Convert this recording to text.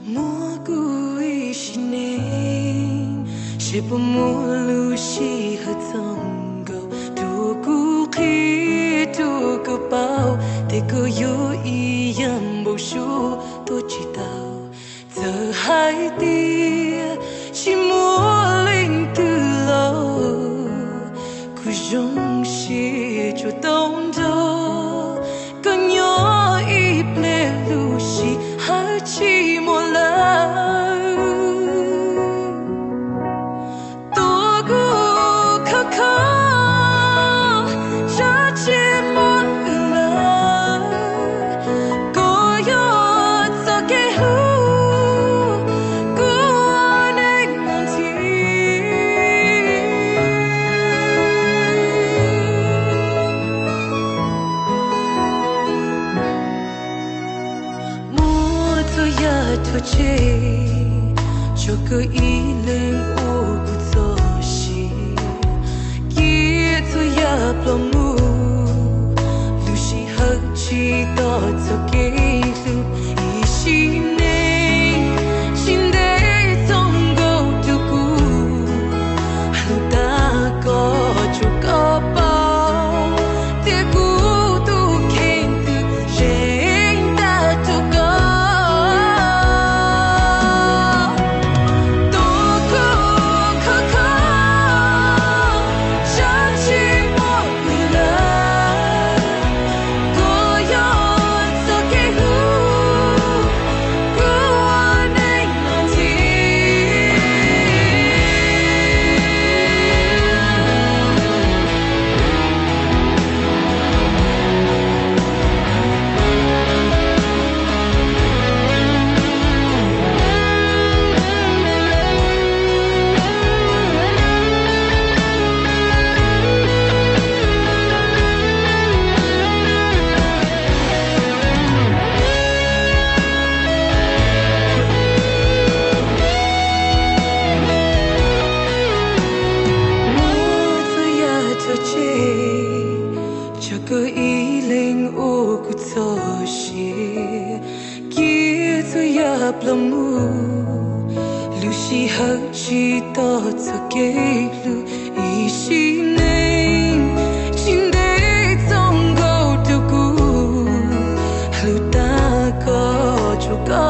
莫故意是你，是不莫路是和曾够，独孤气独孤包，得个有一样不输，多知道，这海底是莫领的路，苦中是就懂得。 寂寞了，多孤可可，这寂寞了，我要做给我，我能忘记。托起，这个一零五不做事，一做也不木，路是好奇到做给路，一心内心得总够独孤，路大个就个包，别孤独看的人大独个。 这个一零五不做事，一做也不木，路是好奇到做给路，一心内心得总够独孤，路大个就够。